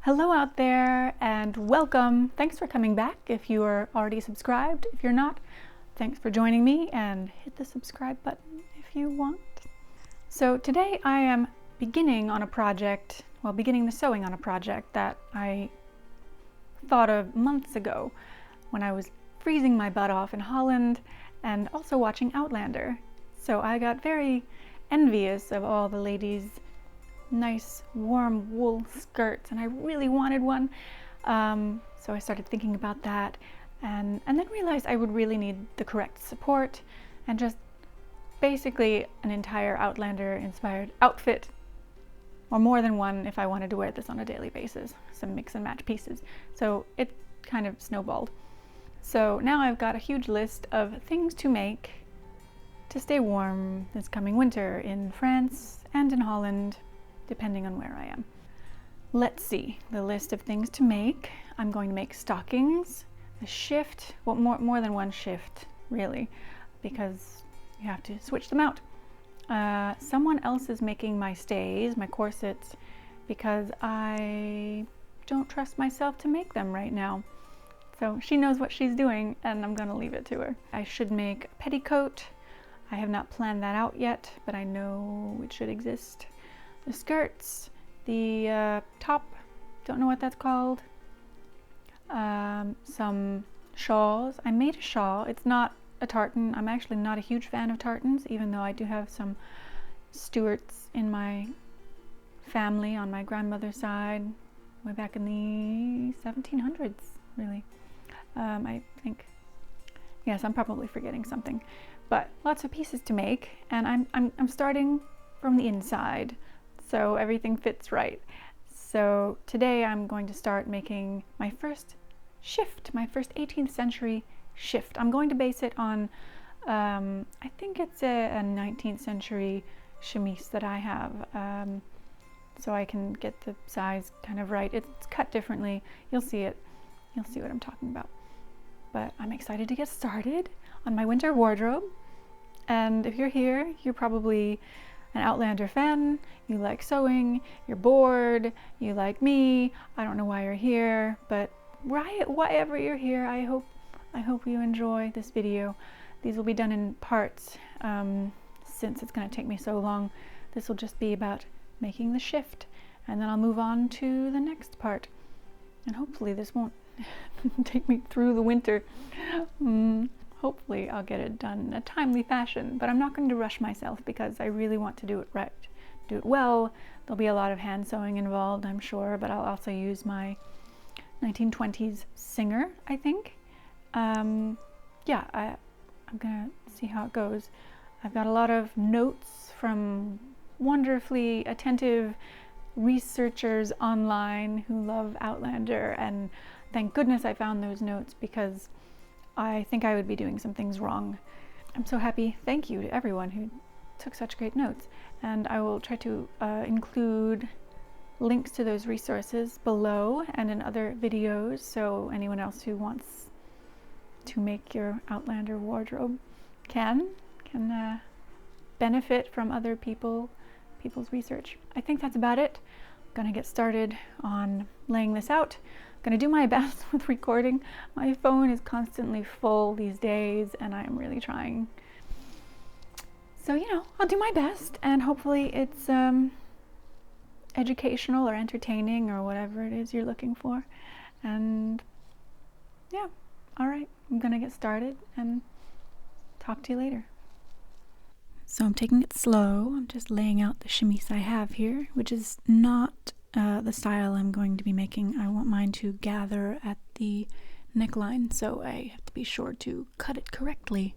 Hello out there and welcome. Thanks for coming back if you are already subscribed. If you're not, thanks for joining me and hit the subscribe button if you want. So today I am beginning the sewing on a project that I thought of months ago when I was freezing my butt off in Holland and also watching Outlander. So I got very envious of all the ladies' nice warm wool skirts, and I really wanted one. So I started thinking about that and then realized I would really need the correct support and just basically an entire Outlander-inspired outfit, or more than one if I wanted to wear this on a daily basis, some mix and match pieces. So it kind of snowballed. So now I've got a huge list of things to make to stay warm this coming winter in France and in Holland, depending on where I am. Let's see the list of things to make. I'm going to make stockings, a shift, well, more than one shift really, because you have to switch them out. Someone else is making my stays, my corsets, because I don't trust myself to make them right now. So she knows what she's doing and I'm gonna leave it to her. I should make a petticoat. I have not planned that out yet, but I know it should exist. The skirts, the top, don't know what that's called. Some shawls. I made a shawl. It's not a tartan. I'm actually not a huge fan of tartans, even though I do have some Stuarts in my family on my grandmother's side, way back in the 1700s, really. I think, yes, I'm probably forgetting something, but lots of pieces to make, and I'm starting from the inside, so everything fits right. So today I'm going to start making my first shift, my first 18th century shift. I'm going to base it on, I think it's a 19th century chemise that I have, so I can get the size kind of right. It's cut differently. You'll see it. You'll see what I'm talking about. But I'm excited to get started on my winter wardrobe. And if you're here, you're probably an Outlander fan, you like sewing, you're bored, you like me, I don't know why you're here, but wherever you're here, I hope you enjoy this video. These will be done in parts, since it's going to take me so long. This will just be about making the shift, and then I'll move on to the next part. And hopefully this won't take me through the winter. Hopefully I'll get it done in a timely fashion, but I'm not going to rush myself because I really want to do it right, do it well. There'll be a lot of hand sewing involved, I'm sure, but I'll also use my 1920s Singer, I think. I'm gonna see how it goes. I've got a lot of notes from wonderfully attentive researchers online who love Outlander, and thank goodness I found those notes because I think I would be doing some things wrong. I'm so happy. Thank you to everyone who took such great notes. And I will try to include links to those resources below and in other videos, so anyone else who wants to make your Outlander wardrobe can benefit from other people's research. I think that's about it. I'm gonna get started on laying this out. Gonna do my best with recording. My phone is constantly full these days and I'm really trying. So, I'll do my best and hopefully it's educational or entertaining or whatever it is you're looking for. And yeah, all right, I'm gonna get started and talk to you later. So I'm taking it slow. I'm just laying out the chemise I have here, which is not the style I'm going to be making. I want mine to gather at the neckline, so I have to be sure to cut it correctly.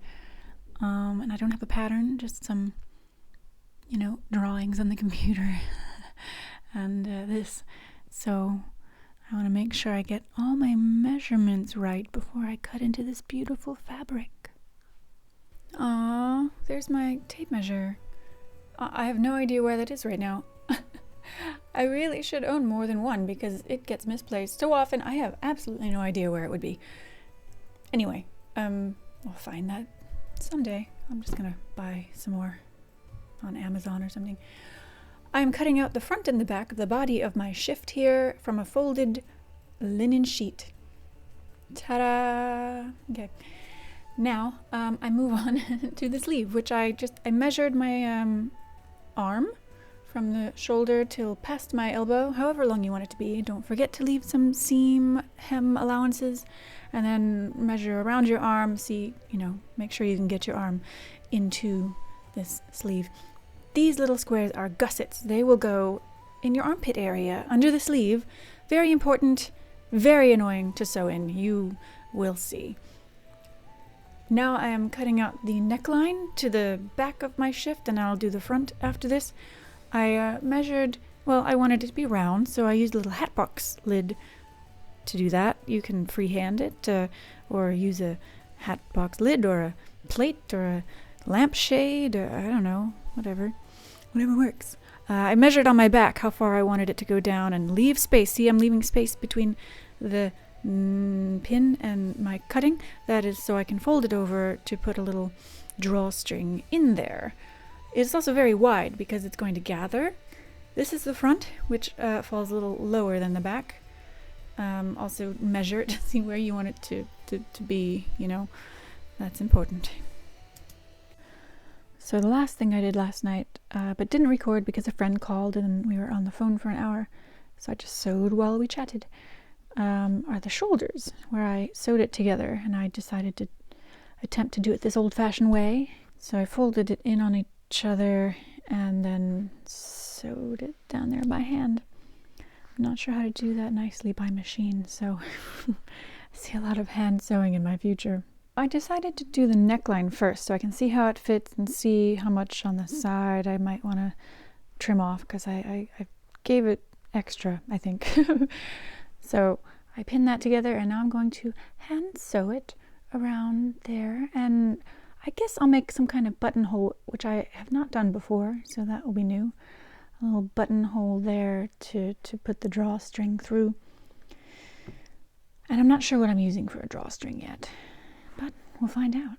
And I don't have a pattern, just some, drawings on the computer and this. So I want to make sure I get all my measurements right before I cut into this beautiful fabric. Aww, there's my tape measure. I have no idea where that is right now. I really should own more than one because it gets misplaced so often. I have absolutely no idea where it would be. Anyway, I'll find that someday. I'm just gonna buy some more on Amazon or something. I'm cutting out the front and the back of the body of my shift here from a folded linen sheet. Ta-da! Okay. Now, I move on to the sleeve, which I measured my arm from the shoulder till past my elbow, however long you want it to be. Don't forget to leave some seam hem allowances, and then measure around your arm, make sure you can get your arm into this sleeve. These little squares are gussets. They will go in your armpit area, under the sleeve. Very important, very annoying to sew in. You will see. Now I am cutting out the neckline to the back of my shift, and I'll do the front after this. I measured, I wanted it to be round, so I used a little hatbox lid to do that. You can freehand it, or use a hatbox lid, or a plate, or a lampshade, or I don't know, whatever works. I measured on my back how far I wanted it to go down and leave space. See, I'm leaving space between the pin and my cutting. That is so I can fold it over to put a little drawstring in there. It's also very wide because it's going to gather. This is the front, which falls a little lower than the back. Also measure it to see where you want it to be, That's important. So the last thing I did last night, but didn't record because a friend called and we were on the phone for an hour, so I just sewed while we chatted, are the shoulders, where I sewed it together, and I decided to attempt to do it this old-fashioned way. So I folded it in on each other and then sewed it down there by hand. I'm not sure how to do that nicely by machine, so I see a lot of hand sewing in my future. I decided to do the neckline first so I can see how it fits and see how much on the side I might want to trim off, because I gave it extra, I think. So I pinned that together, and now I'm going to hand sew it around there, and I guess I'll make some kind of buttonhole, which I have not done before, so that will be new. A little buttonhole there to put the drawstring through. And I'm not sure what I'm using for a drawstring yet, but we'll find out.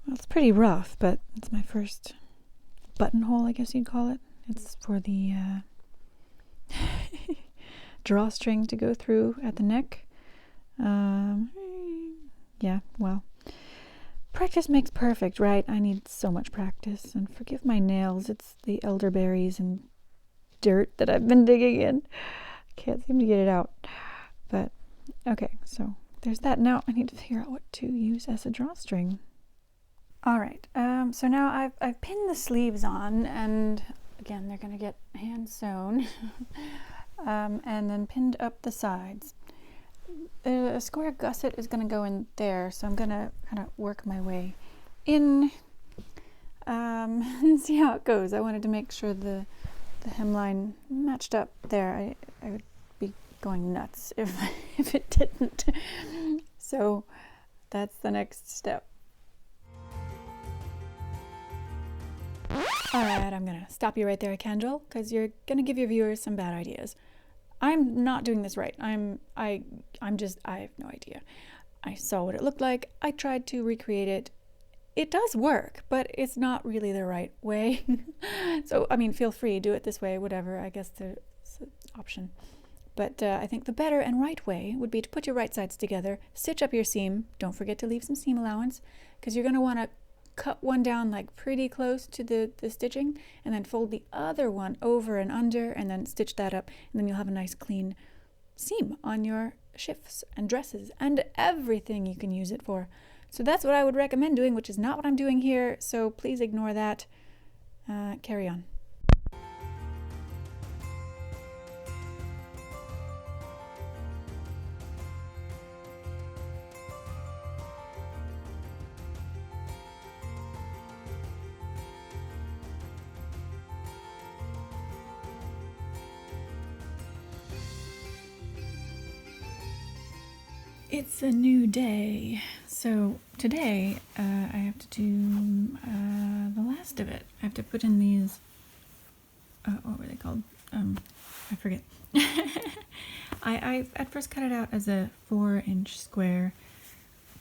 Well, it's pretty rough, but it's my first buttonhole, I guess you'd call it. It's for the drawstring to go through at the neck. Yeah, well, practice makes perfect, right? I need so much practice, and forgive my nails. It's the elderberries and dirt that I've been digging in. Can't seem to get it out. But okay, so there's that. Now I need to figure out what to use as a drawstring. All right, so now I've pinned the sleeves on, and again, they're going to get hand sewn, and then pinned up the sides. A square gusset is going to go in there, so I'm going to kind of work my way in and see how it goes. I wanted to make sure the hemline matched up there. I would be going nuts if it didn't. So that's the next step. Alright, I'm gonna stop you right there, Kendall, because you're gonna give your viewers some bad ideas. I'm not doing this right. I have no idea. I saw what it looked like. I tried to recreate it. It does work, but it's not really the right way. So, I mean, feel free, do it this way, whatever. I guess there's an option. But I think the better and right way would be to put your right sides together, stitch up your seam. Don't forget to leave some seam allowance, because you're gonna want to cut one down like pretty close to the stitching, and then fold the other one over and under, and then stitch that up, and then you'll have a nice clean seam on your shifts and dresses and everything you can use it for. So that's what I would recommend doing, which is not what I'm doing here, so please ignore that. Carry on. It's a new day. So today I have to do the last of it. I have to put in these what were they called? I forget. I at first cut it out as a 4-inch square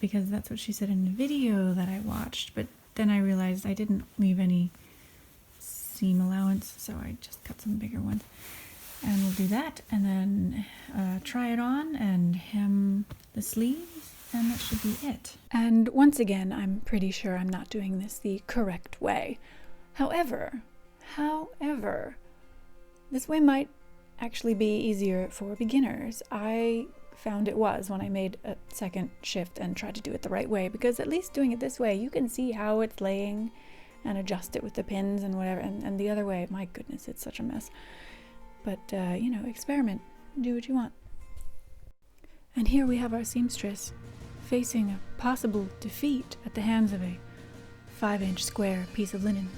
because that's what she said in the video that I watched, but then I realized I didn't leave any seam allowance, so I just cut some bigger ones. And we'll do that, and then try it on and hem the sleeves, and that should be it. And once again, I'm pretty sure I'm not doing this the correct way. However, this way might actually be easier for beginners. I found it was when I made a second shift and tried to do it the right way, because at least doing it this way, you can see how it's laying and adjust it with the pins and whatever, and the other way, my goodness, it's such a mess. But, you know, experiment, do what you want. And here we have our seamstress facing a possible defeat at the hands of a 5-inch square piece of linen.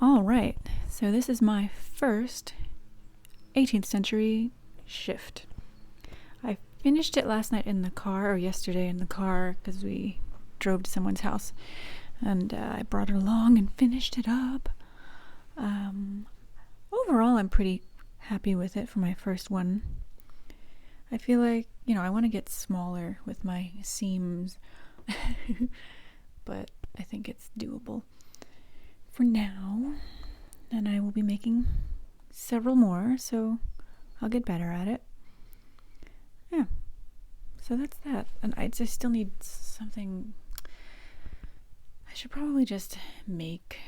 All right, so this is my first 18th century shift. I finished it last night in the car, or yesterday in the car, because we drove to someone's house, and I brought it along and finished it up. Overall, I'm pretty happy with it for my first one. I feel like, you know, I want to get smaller with my seams, but I think it's doable for now, and I will be making several more, so I'll get better at it. Yeah, so that's that. And I just still need something. I should probably just make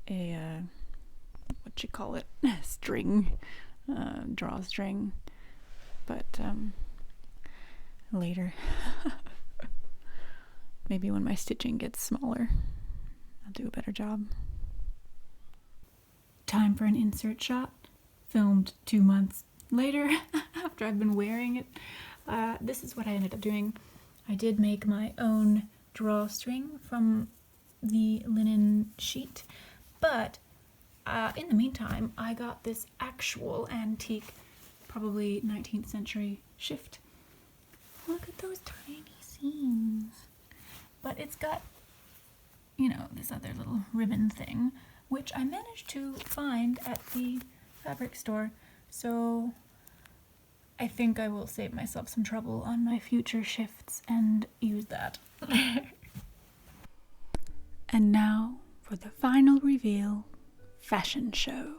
a string, drawstring, but later. Maybe when my stitching gets smaller, I'll do a better job. Time for an insert shot, filmed 2 months later after I've been wearing it. This is what I ended up doing. I did make my own drawstring from the linen sheet, but in the meantime, I got this actual antique, probably 19th century shift. Look at those tiny seams. But it's got, you know, this other little ribbon thing, which I managed to find at the fabric store, so I think I will save myself some trouble on my future shifts and use that. And now for the final reveal, fashion show.